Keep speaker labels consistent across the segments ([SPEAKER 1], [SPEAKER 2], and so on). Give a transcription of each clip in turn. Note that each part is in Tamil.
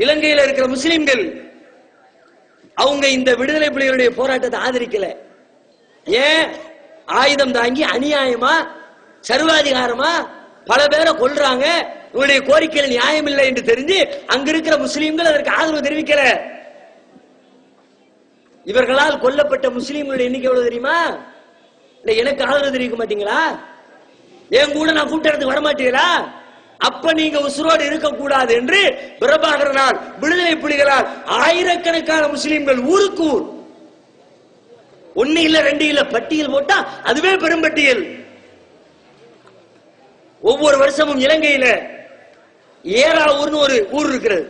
[SPEAKER 1] இலங்கையில் இருக்கிற முஸ்லிம்கள் அவங்க இந்த விடுதலை புலிகளுடைய போராட்டத்தை ஆதரிக்கல. ஏன்? ஆயுதம் தாங்கி அநியாயமா சர்வாதிகாரமா பல பேரை கொல்றாங்க, இவருடைய கோரிக்கைகள் நியாயம் இல்லை என்று தெரிஞ்சு அங்க இருக்கிற முஸ்லிம்கள் அதற்கு ஆதரவு தெரிவிக்கல. இவர்களால் கொல்லப்பட்ட முஸ்லிம்களுடைய எண்ணிக்கை எவ்வளவு தெரியுமா? எனக்கு ஆதரவு தெரிவிக்க மாட்டீங்களா? என் கூட நான் கூட்டத்துக்கு வரமாட்டீங்களா? அப்ப நீங்க உசுரோடு இருக்கக்கூடாது என்று பிரபாகரனால் விடுதலை புலிகளால் ஆயிரக்கணக்கான முஸ்லிம்கள் ஊருக்கு ஊர், ஒன்னு இல்ல ரெண்டு இல்ல, பட்டியல் போட்டா அதுவே பெரும்பட்டியல். ஒவ்வொரு வருஷமும் இலங்கையில ஏராவூர்னு ஒரு ஊர் இருக்கிறது.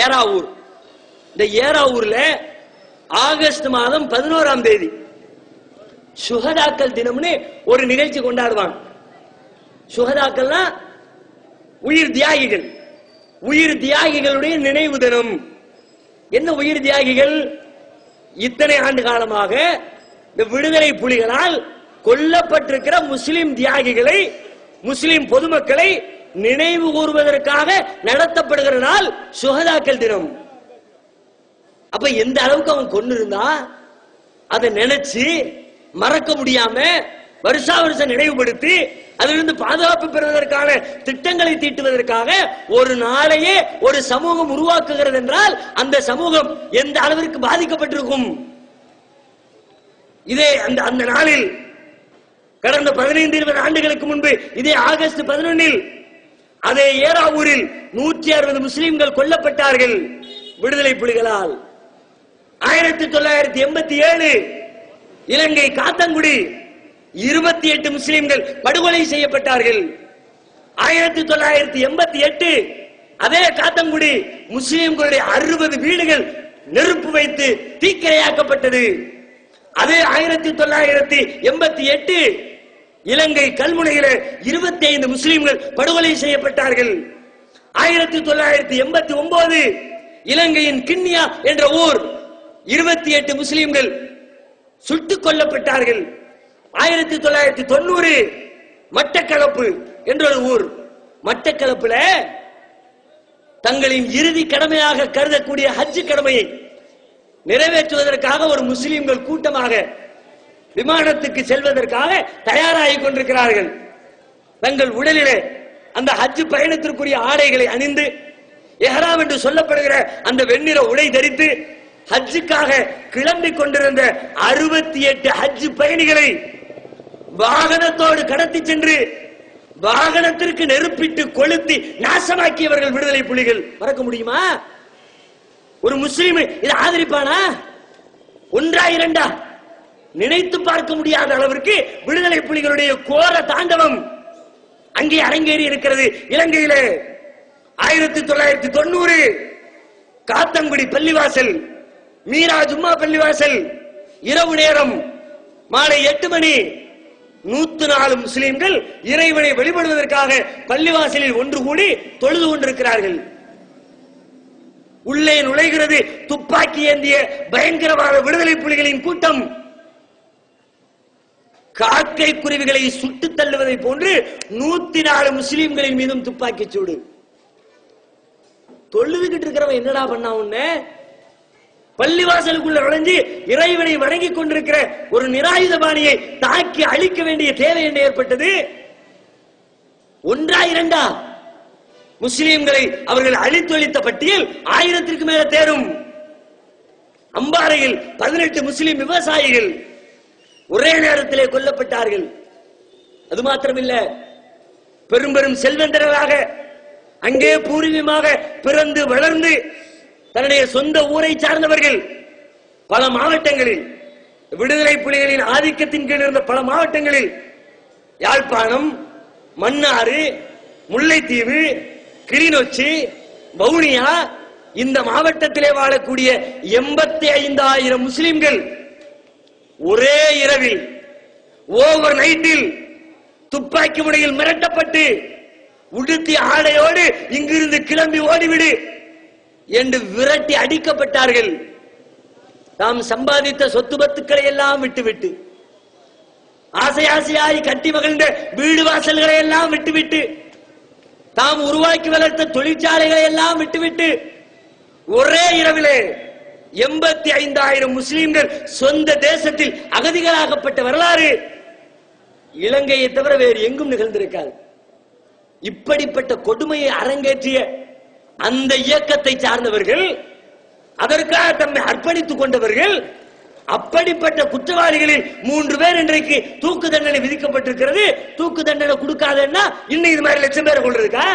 [SPEAKER 1] ஏராவூர், இந்த ஏராவூர்ல ஆகஸ்ட் மாதம் 11ஆம் தேதி சுஹதாக்கள் தினம்னு ஒரு நிகழ்ச்சி கொண்டாடுவாங்க. சுஹதாக்கள்னா உயிர் தியாகிகள், உயிர் தியாகிகளுடைய நினைவு தினம். என்ன உயிர் தியாகிகள்? இத்தனை ஆண்டு காலமாக இந்த விடுதலை புலிகளால் கொல்லப்பட்டிருக்கிற முஸ்லிம் தியாகிகளை, முஸ்லிம் பொதுமக்களை நினைவு கூறுவதற்காக நடத்தப்படுகிற நாள் சுஹதாக்கள் தினம். அப்ப எந்த அளவுக்கு அவன் கொண்டு இருந்தா அதை நினைச்சு மறக்க முடியாம வருஷா வருஷம் நினைவுபடுத்தி அதிலிருந்து பாதுகாப்பு பெறுவதற்கான திட்டங்களை தீட்டுவதற்காக ஒரு நாளையே ஒரு சமூகம் உருவாக்குகிறது என்றால் அந்த சமூகம் எந்த அளவிற்கு பாதிக்கப்பட்டிருக்கும்? இதே அந்த நாளில் கடந்த 15-20 ஆண்டுகளுக்கு முன்பு இதே ஆகஸ்ட் 11 அதே ஏராவூரில் 160 முஸ்லிம்கள் கொல்லப்பட்டார்கள் விடுதலை புலிகளால். 1987 இலங்கை காத்தங்குடி 28 முஸ்லிம்கள் படுகொலை செய்யப்பட்டார்கள். 1988 அதே காத்தங்குடி முஸ்லிம்களுடைய 60 வீடுகள் நெருப்பு வைத்து தீக்கிரையாக்கப்பட்டது. அதே 1988 இலங்கை கல்முனையில 25 முஸ்லிம்கள் படுகொலை செய்யப்பட்டார்கள். 1989 இலங்கையின் கிண்ணியா என்ற ஊர் 28 முஸ்லிம்கள் சுட்டுக் கொல்லப்பட்டார்கள். 1990 மட்டக்களப்பு என்ற ஒரு ஊர், மட்டக்களப்புல தங்களின் இறுதி கடமையாக கருதக்கூடிய ஹஜ் கடமையை நிறைவேற்றுவதற்காக ஒரு முஸ்லிம்கள் கூட்டமாக விமானத்துக்கு செல்வதற்காக தயாராகி கொண்டிருக்கிறார்கள். தங்கள் உடலிலே அந்த ஹஜ் பயணத்திற்குரிய ஆடைகளை அணிந்து எஹ்ராம் என்று சொல்லப்படுகிற அந்த வெண்ணிற உடை தரித்து ஹஜ்ஜுக்காக கிளம்பிக் கொண்டிருந்த 68 ஹஜ் பயணிகளை வாகனத்தோடு கடத்தி சென்று வாகனத்திற்கு நெருப்பிட்டு கொளுத்தி நாசமாக்கியவர்கள் விடுதலை புலிகள். மறக்க முடியுமா? ஒரு முஸ்லிம் இதை ஆதரிப்பானா? ஒன்றா இரண்டா? நினைத்து பார்க்க முடியாத அளவிற்கு விடுதலை புலிகளுடைய கோர தாண்டவம் அங்கே அரங்கேறி இருக்கிறது இலங்கையிலே. 1990 காத்தங்குடி பள்ளிவாசல், மீரா ஜும்மா பள்ளிவாசல், இரவு நேரம் மாலை 8 மணி 104 முஸ்லிம்கள் இறைவனை வழிபடுவதற்காக பள்ளிவாசலில் ஒன்று கூடி தொழுது கொண்டிருக்கிறார்கள். உள்ளே நுழைகிறது துப்பாக்கி ஏந்திய பயங்கரவாத விடுதலை புலிகளின் கூட்டம். காக்கை குருவிகளை சுட்டு தள்ளுவதை போன்று 104 முஸ்லிம்களின் மீதும் துப்பாக்கி சூடு. தொழுதுகிட்டு இருக்கிறவன் என்னடா பண்ணா? உன்ன பள்ளிவாசலுக்குள்ள நுழைஞ்சு இறைவனை வணங்கிக் கொண்டிருக்கிற ஒரு நிராயுதபாணியை தாக்கி அழிக்க வேண்டிய தேவை என்ன ஏற்பட்டது? ஒன்றா இரண்டா? முஸ்லிம்களை அவர்கள் அழித்தொழித்த பட்டியல் 1000க்கு மேல தேரும். அம்பாறையில் 18 முஸ்லிம் விவசாயிகள் ஒரே நேரத்திலே கொல்லப்பட்டார்கள். அது மாத்திரமில்ல, பெரும் பெரும் செல்வந்தர்களாக அங்கே பூர்வீகமாக பிறந்து வளர்ந்து தன்னுடைய சொந்த ஊரை சார்ந்தவர்கள் பல மாவட்டங்களில், விடுதலை புலிகளின் ஆதிக்கத்தின் கீழ் இருந்த பல மாவட்டங்களில், யாழ்ப்பாணம், மன்னாறு, முல்லைத்தீவு, கிளிநொச்சி, வவுனியா, இந்த மாவட்டத்திலே வாழக்கூடிய 85,000 முஸ்லிம்கள் ஒரே இரவில் ஓவர் நைட்டில் துப்பாக்கி முனையில் மிரட்டப்பட்டு உடுத்தி ஆடையோடு இங்கிருந்து கிளம்பி ஓடிவிடு என்று விரட்டி அடிக்கப்பட்டார்கள். தாம் சம்பாதித்த சொத்து பத்துக்களை எல்லாம் விட்டுவிட்டு, ஆசை ஆசையாய் கட்டி மகிழ்ந்த வீடு வாசல்களை எல்லாம் விட்டுவிட்டு, தாம் உருவாக்கி வளர்த்த தொழிற்சாலைகளை எல்லாம் விட்டுவிட்டு ஒரே இரவிலே 85,000 முஸ்லிம்கள் சொந்த தேசத்தில் அகதிகளாகப்பட்ட வரலாறு இலங்கையை தவிர வேறு எங்கும் நிகழ்ந்திருக்காது. இப்படிப்பட்ட கொடுமையை அரங்கேற்றிய அந்த இயக்கத்தை சார்ந்தவர்கள், அதற்காக தம்மை அர்ப்பணித்துக் கொண்டவர்கள், அப்படிப்பட்ட குற்றவாளிகளில் 3 பேர் இன்றைக்கு தூக்கு தண்டனை விதிக்கப்பட்டிருக்கிறது. தூக்கு தண்டனை கொடுக்காதன்னா இன்னும் இது மாதிரி லட்சம் பேரை கொள்றதுக்கா?